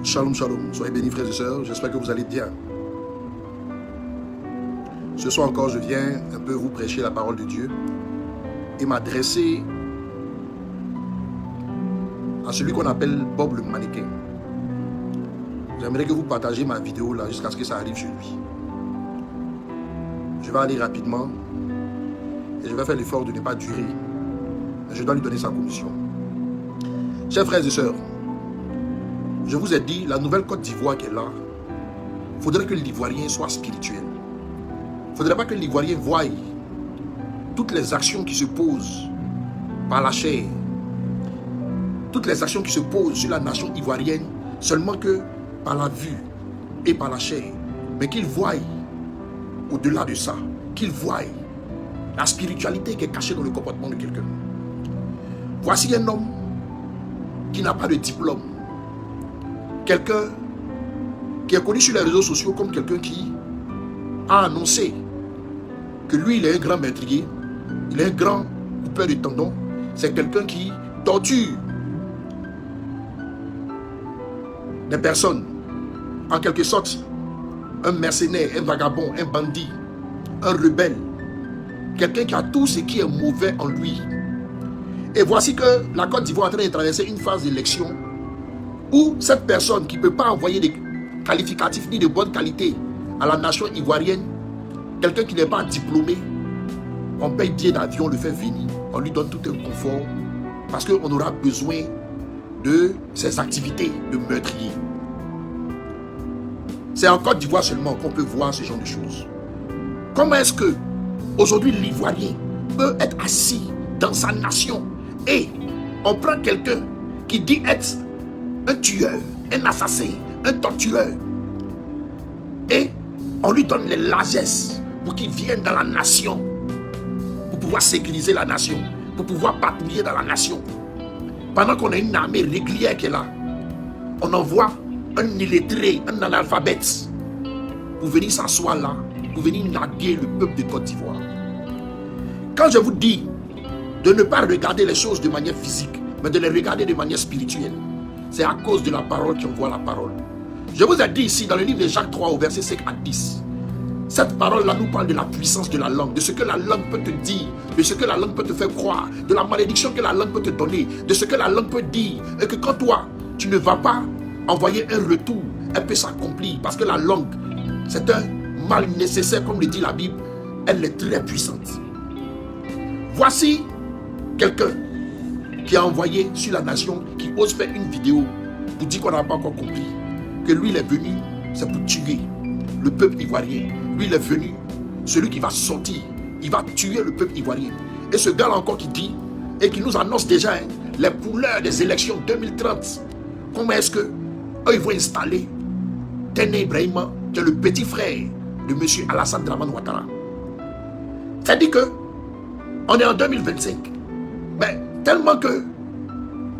Shalom, shalom. Soyez bénis, frères et sœurs. J'espère que vous allez bien. Ce soir encore, je viens un peu vous prêcher la parole de Dieu et m'adresser à celui qu'on appelle Bob le mannequin. J'aimerais que vous partagez ma vidéo là jusqu'à ce que ça arrive chez lui. Je vais aller rapidement et je vais faire l'effort de ne pas durer. Je dois lui donner sa commission. Chers frères et sœurs, je vous ai dit, la nouvelle Côte d'Ivoire qui est là, il faudrait que l'Ivoirien soit spirituel. Il ne faudrait pas que l'Ivoirien voie toutes les actions qui se posent par la chair, toutes les actions qui se posent sur la nation ivoirienne seulement que par la vue et par la chair, mais qu'il voie au-delà de ça, qu'il voie la spiritualité qui est cachée dans le comportement de quelqu'un. Voici un homme qui n'a pas de diplôme, quelqu'un qui est connu sur les réseaux sociaux comme quelqu'un qui a annoncé que lui, il est un grand meurtrier, il est un grand coupeur de tendons, c'est quelqu'un qui torture des personnes, en quelque sorte, un mercenaire, un vagabond, un bandit, un rebelle, quelqu'un qui a tout ce qui est mauvais en lui. Et voici que la Côte d'Ivoire est en train de traverser une phase d'élection où cette personne qui ne peut pas envoyer des qualificatifs ni de bonne qualité à la nation ivoirienne, quelqu'un qui n'est pas diplômé, on paye billet d'avion, on le fait venir, on lui donne tout un confort parce qu'on aura besoin de ses activités de meurtrier. C'est en Côte d'Ivoire seulement qu'on peut voir ce genre de choses. Comment est-ce que aujourd'hui l'Ivoirien peut être assis dans sa nation et on prend quelqu'un qui dit être un tueur, un assassin, un tortureur et on lui donne les largesses pour qu'il vienne dans la nation, pour pouvoir sécuriser la nation, pour pouvoir patrouiller dans la nation. Pendant qu'on a une armée régulière qui est là, on envoie un illettré, un analphabète pour venir s'asseoir là, pour venir narguer le peuple de Côte d'Ivoire. Quand je vous dis de ne pas regarder les choses de manière physique, mais de les regarder de manière spirituelle, c'est à cause de la parole qui envoie la parole. Je vous ai dit ici dans le livre de Jacques 3 au verset 5 à 10, cette parole-là nous parle de la puissance de la langue, de ce que la langue peut te dire, de ce que la langue peut te faire croire, de la malédiction que la langue peut te donner, de ce que la langue peut dire, et que quand toi, tu ne vas pas envoyer un retour, elle peut s'accomplir, parce que la langue, c'est un mal nécessaire, comme le dit la Bible, elle est très puissante. Voici quelqu'un qui a envoyé sur la nation, qui ose faire une vidéo pour dire qu'on n'a pas encore compris, que lui il est venu, c'est pour tuer le peuple ivoirien. Lui il est venu, celui qui va sortir, il va tuer le peuple ivoirien. Et ce gars-là encore qui dit, et qui nous annonce déjà les couleurs des élections 2030. Comment est-ce que eux ils vont installer Téné Ibrahima, qui est le petit frère de M. Alassane Dramane Ouattara. C'est-à-dire que on est en 2025, mais tellement que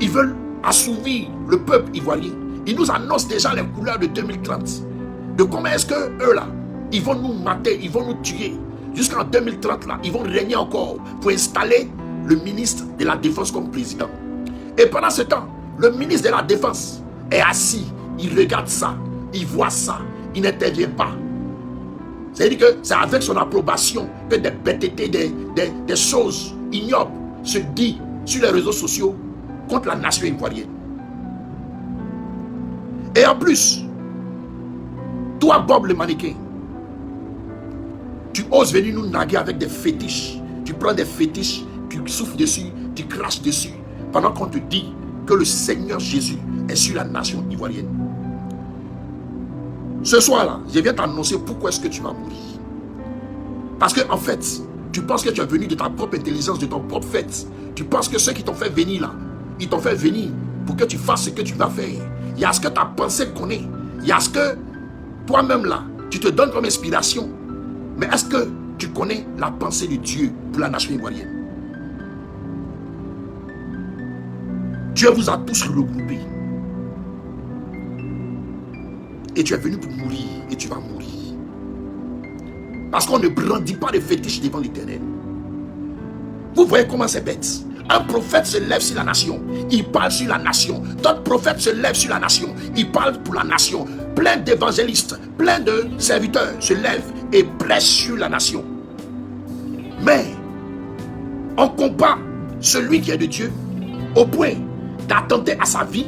ils veulent assouvir le peuple ivoirien, ils nous annoncent déjà les couleurs de 2030. De comment est-ce que eux là, ils vont nous mater, ils vont nous tuer. Jusqu'en 2030 là, ils vont régner encore pour installer le ministre de la Défense comme président. Et pendant ce temps, le ministre de la Défense est assis, il regarde ça, il voit ça, il n'intervient pas. C'est-à-dire que c'est avec son approbation que des bêtetés, des choses ignobles se disent sur les réseaux sociaux contre la nation ivoirienne. Et en plus, toi Bob le mannequin, tu oses venir nous narguer avec des fétiches. Tu prends des fétiches, tu souffles dessus, tu craches dessus, pendant qu'on te dit que le Seigneur Jésus est sur la nation ivoirienne. Ce soir-là, je viens t'annoncer pourquoi est-ce que tu vas mourir. Parce que en fait, tu penses que tu es venu de ta propre intelligence, de ton propre fait. Tu penses que ceux qui t'ont fait venir là, ils t'ont fait venir pour que tu fasses ce que tu vas faire. Il y a ce que ta pensée connaît. Il y a ce que toi-même là, tu te donnes comme inspiration. Mais est-ce que tu connais la pensée de Dieu pour la nation ivoirienne? Dieu vous a tous regroupés. Et tu es venu pour mourir et tu vas mourir. Parce qu'on ne brandit pas de fétiches devant l'Éternel. Vous voyez comment c'est bête. Un prophète se lève sur la nation, il parle sur la nation. D'autres prophètes se lèvent sur la nation, ils parlent pour la nation. Plein d'évangélistes, plein de serviteurs se lèvent et prêchent sur la nation. Mais on combat celui qui est de Dieu au point d'attenter à sa vie.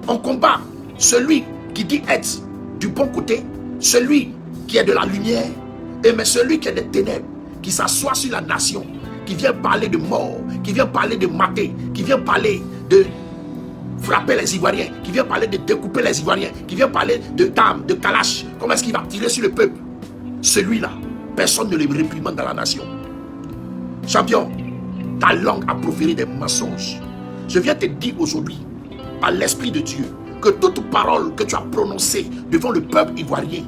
On combat celui qui dit être du bon côté, celui qui est de la lumière, et mais celui qui est des ténèbres, qui s'assoit sur la nation, qui vient parler de mort, qui vient parler de mater, qui vient parler de frapper les Ivoiriens, qui vient parler de découper les Ivoiriens, qui vient parler de dames, de kalash. Comment est-ce qu'il va tirer sur le peuple? Celui-là, personne ne le réprimande dans la nation. Champion, ta langue a proféré des mensonges. Je viens te dire aujourd'hui, par l'Esprit de Dieu, que toute parole que tu as prononcée devant le peuple ivoirien,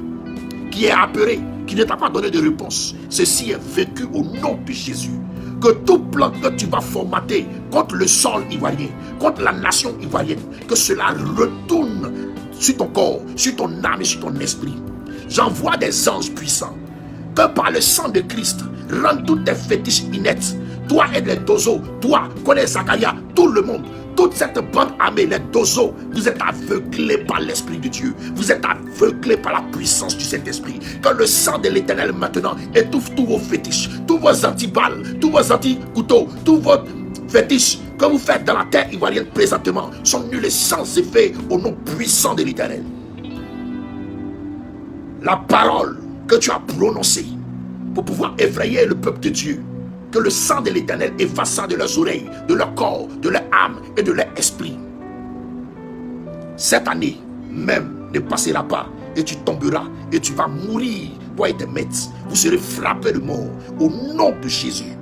qui est apeuré, qui ne t'a pas donné de réponse, ceci est vécu au nom de Jésus. Que tout plan que tu vas formater contre le sol ivoirien, contre la nation ivoirienne, que cela retourne sur ton corps, sur ton âme et sur ton esprit. J'envoie des anges puissants, que par le sang de Christ, rendent toutes tes fétiches ineptes. Toi et les dozos, toi, connais Zakaria, tout le monde, toute cette bande armée, les dozos, vous êtes aveuglés par l'Esprit de Dieu. Vous êtes aveuglés par la puissance du Saint-Esprit. Que le sang de l'Éternel maintenant étouffe tous vos fétiches, tous vos antiballes, tous vos anti-couteaux, tous vos fétiches que vous faites dans la terre ivoirienne présentement sont nuls et sans effet au nom puissant de l'Éternel. La parole que tu as prononcée pour pouvoir effrayer le peuple de Dieu, que le sang de l'Éternel effaça de leurs oreilles, de leur corps, de leur âme et de leur esprit. Cette année même ne passera pas et tu tomberas et tu vas mourir, toi et tes maîtres. Vous serez frappés de mort au nom de Jésus.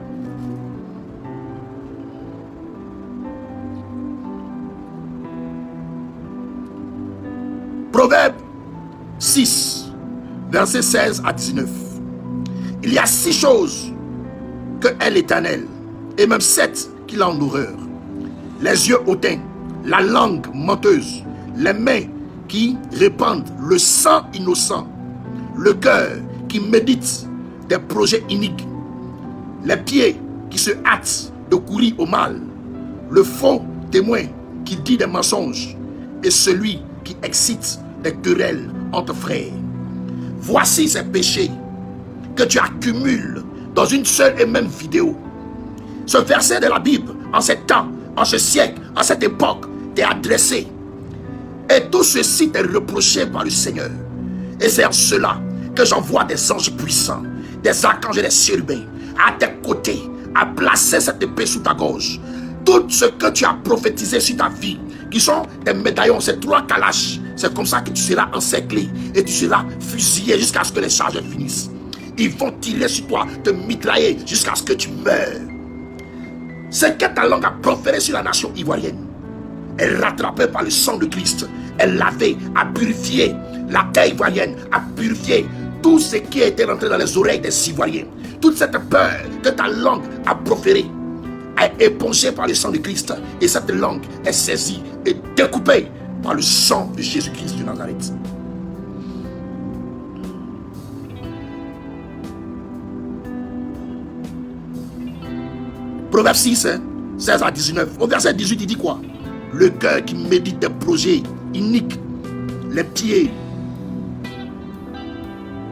Proverbe 6, versets 16 à 19. Il y a 6 choses que est l'Éternel, et même 7 qu'il a en horreur: les yeux hautains, la langue menteuse, les mains qui répandent le sang innocent, le cœur qui médite des projets iniques, les pieds qui se hâtent de courir au mal, le faux témoin qui dit des mensonges, et celui qui excite des querelles entre frères. Voici ces péchés que tu accumules dans une seule et même vidéo. Ce verset de la Bible, en ce temps, en ce siècle, en cette époque, t'est adressé. Et tout ceci t'est reproché par le Seigneur. Et c'est en cela que j'envoie des anges puissants, des archanges et des chérubins à tes côtés, à placer cette épée sous ta gorge. Tout ce que tu as prophétisé sur ta vie, qui sont des médaillons, ces 3 kalash, c'est comme ça que tu seras encerclé et tu seras fusillé jusqu'à ce que les charges finissent. Ils vont tirer sur toi, te mitrailler jusqu'à ce que tu meurs. Ce que ta langue a proféré sur la nation ivoirienne est rattrapé par le sang de Christ. Est lavé, a purifié la terre ivoirienne, a purifié tout ce qui était rentré dans les oreilles des Ivoiriens. Toute cette peur que ta langue a proférée est épongée par le sang de Christ. Et cette langue est saisie et découpée par le sang de Jésus-Christ de Nazareth. Proverbe 6, 16 à 19. Au verset 18, il dit quoi? Le cœur qui médite des projets iniques, les pieds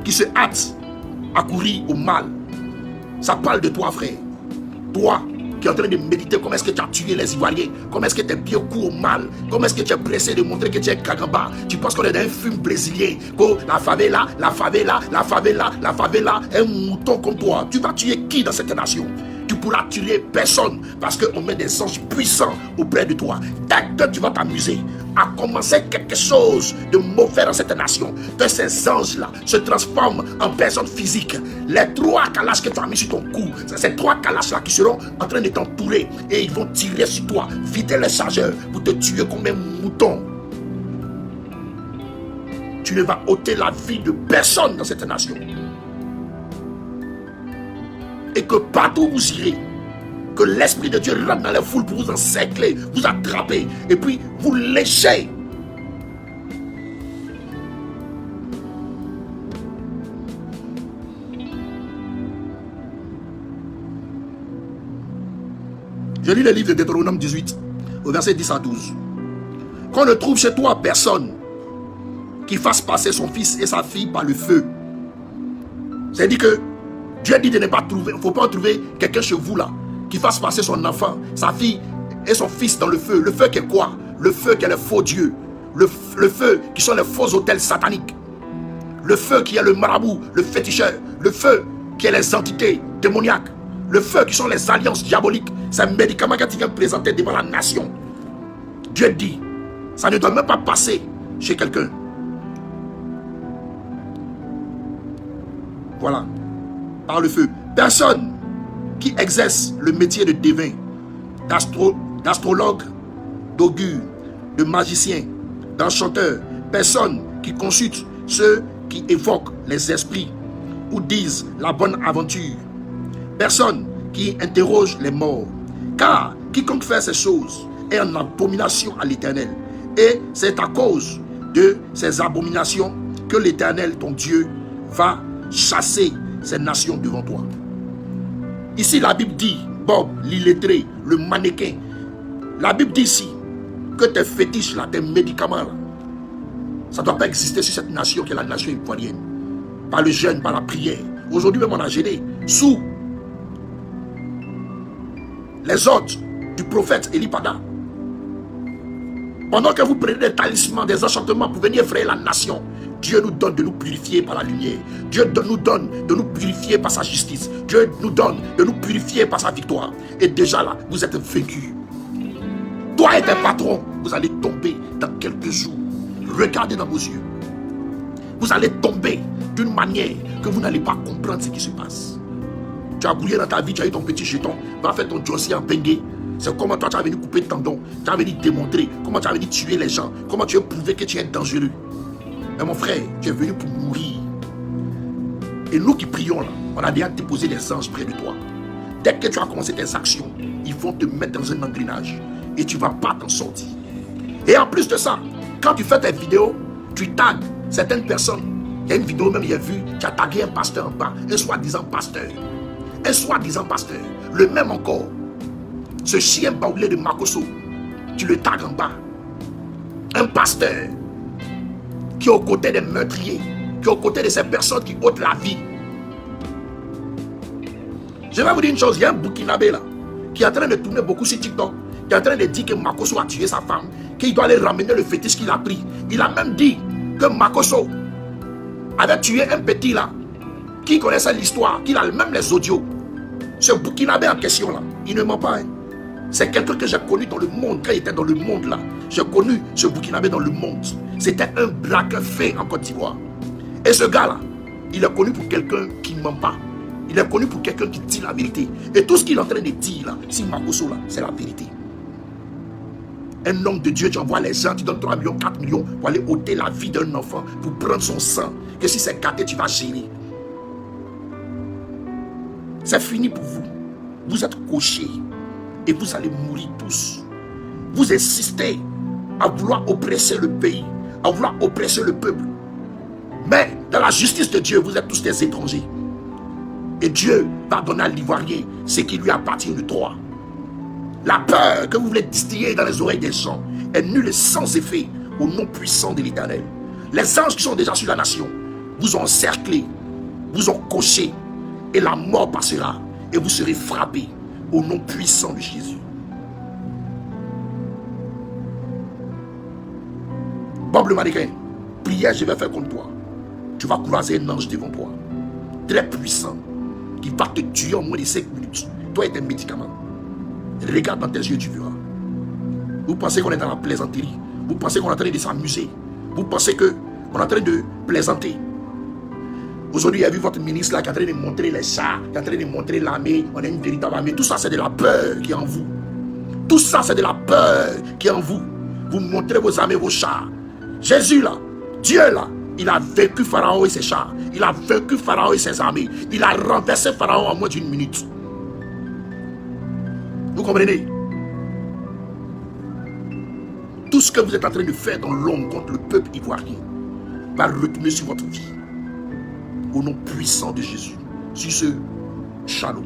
qui se hâtent à courir au mal. Ça parle de toi, frère. Toi qui es en train de méditer comment est-ce que tu as tué les Ivoiriens, comment est-ce que tes pieds courent au mal, comment est-ce que tu es pressé de montrer que tu es Kagamba. Tu penses qu'on est dans un film brésilien, que la favela, la favela, la favela, la favela, un mouton comme toi. Tu vas tuer qui dans cette nation? Tu pourras tuer personne parce qu'on met des anges puissants auprès de toi. Dès que tu vas t'amuser à commencer quelque chose de mauvais dans cette nation, que ces anges-là se transforment en personnes physiques. Les 3 kalash que tu as mis sur ton cou, c'est ces 3 kalash-là qui seront en train de t'entourer et ils vont tirer sur toi, vider les chargeurs pour te tuer comme un mouton. Tu ne vas ôter la vie de personne dans cette nation. Et que partout où vous irez, que l'Esprit de Dieu rentre dans les foules pour vous encercler, vous attraper et puis vous lécher. Je lis le livre de Deutéronome 18, au verset 10 à 12. Qu'on ne trouve chez toi personne qui fasse passer son fils et sa fille par le feu. C'est-à-dire que Dieu dit de ne pas trouver, il ne faut pas trouver quelqu'un chez vous là, qui fasse passer son enfant, sa fille et son fils dans le feu. Le feu qui est quoi? Le feu qui est le faux Dieu. Le feu qui sont les faux autels sataniques. Le feu qui est le marabout, le féticheur. Le feu qui est les entités démoniaques. Le feu qui sont les alliances diaboliques. C'est un médicament que tu viens présenter devant la nation. Dieu dit, ça ne doit même pas passer chez quelqu'un. Voilà. Par le feu. Personne qui exerce le métier de devin, d'astrologue, d'augure, de magicien, d'enchanteur, personne qui consulte ceux qui évoquent les esprits ou disent la bonne aventure, personne qui interroge les morts, car quiconque fait ces choses est en abomination à l'Éternel, et c'est à cause de ces abominations que l'Éternel, ton Dieu, va chasser ces nations devant toi. Ici la Bible dit, Bob, l'illettré, le mannequin, la Bible dit ici que tes fétiches là, tes médicaments là, ça ne doit pas exister sur cette nation qui est la nation ivoirienne. Par le jeûne, par la prière. Aujourd'hui même on a gêné sous les ordres du prophète Eli Pada. Pendant que vous prenez des talismans, des enchantements pour venir effrayer la nation, Dieu nous donne de nous purifier par la lumière. Dieu nous donne de nous purifier par sa justice. Dieu nous donne de nous purifier par sa victoire. Et déjà là, vous êtes vaincus. Toi et tes patrons, vous allez tomber dans quelques jours. Regardez dans vos yeux. Vous allez tomber d'une manière que vous n'allez pas comprendre ce qui se passe. Tu as brouillé dans ta vie, tu as eu ton petit jeton, va faire ton dossier en bengue. C'est comment toi tu as venu couper le tendon, tu as venu démontrer, comment tu as venu tuer les gens, comment tu as prouvé que tu es dangereux. Mais mon frère, tu es venu pour mourir. Et nous qui prions là, on a déjà déposé des anges près de toi. Dès que tu as commencé tes actions, ils vont te mettre dans un engrenage et tu ne vas pas t'en sortir. Et en plus de ça, quand tu fais tes vidéos, tu tags certaines personnes. Il y a une vidéo même, j'ai vu, tu as tagué un pasteur en bas, un soi-disant pasteur. Un soi-disant pasteur, le même encore. Ce chien baoulé de Makosso, tu le tags en bas. Un pasteur qui est aux côtés des meurtriers, qui est aux côtés de ces personnes qui ôtent la vie. Je vais vous dire une chose, il y a un Burkinabé là, qui est en train de tourner beaucoup sur TikTok, qui est en train de dire que Makosso a tué sa femme, qu'il doit aller ramener le fétiche qu'il a pris. Il a même dit que Makosso avait tué un petit là, qui connaissait l'histoire, qu'il a même les audios. Ce Burkinabé en question là, il ne ment pas. Hein. C'est quelqu'un que j'ai connu dans le monde, quand il était dans le monde là. J'ai connu ce Burkinabé dans le monde. C'était un braqueur fait en Côte d'Ivoire. Et ce gars là, il est connu pour quelqu'un qui ne ment pas. Il est connu pour quelqu'un qui dit la vérité. Et tout ce qu'il est en train de dire là, si Makosso là, c'est la vérité. Un homme de Dieu, tu envoies les gens, tu donnes 3 millions, 4 millions pour aller ôter la vie d'un enfant, pour prendre son sang. Que si c'est gâté, tu vas gérer. C'est fini pour vous. Vous êtes cochés et vous allez mourir tous. Vous insistez à vouloir oppresser le pays, à vouloir oppresser le peuple. Mais dans la justice de Dieu, vous êtes tous des étrangers. Et Dieu va donner à l'Ivoirien ce qui lui appartient de droit. La peur que vous voulez distiller dans les oreilles des gens est nulle et sans effet au nom puissant de l'Éternel. Les anges qui sont déjà sur la nation vous ont encerclé, vous ont coché, et la mort passera, et vous serez frappés au nom puissant de Jésus. Bob le mannequin, prière, je vais faire contre toi. Tu vas croiser un ange devant toi, très puissant, qui va te tuer en moins de 5 minutes. Toi et tes médicaments. Regarde dans tes yeux, tu verras. Vous pensez qu'on est dans la plaisanterie. Vous pensez qu'on est en train de s'amuser. Vous pensez qu'on est en train de plaisanter. Aujourd'hui, il y a vu votre ministre là qui est en train de montrer les chars, qui est en train de montrer l'armée. On a une véritable armée. Tout ça, c'est de la peur qui est en vous. Tout ça, c'est de la peur qui est en vous. Vous montrez vos armées, vos chars. Jésus là, Dieu là, il a vaincu Pharaon et ses chars. Il a vaincu Pharaon et ses armées. Il a renversé Pharaon en moins d'une minute. Vous comprenez? Tout ce que vous êtes en train de faire dans l'ombre contre le peuple ivoirien va retourner sur votre vie. Au nom puissant de Jésus. Sur ce, shalom.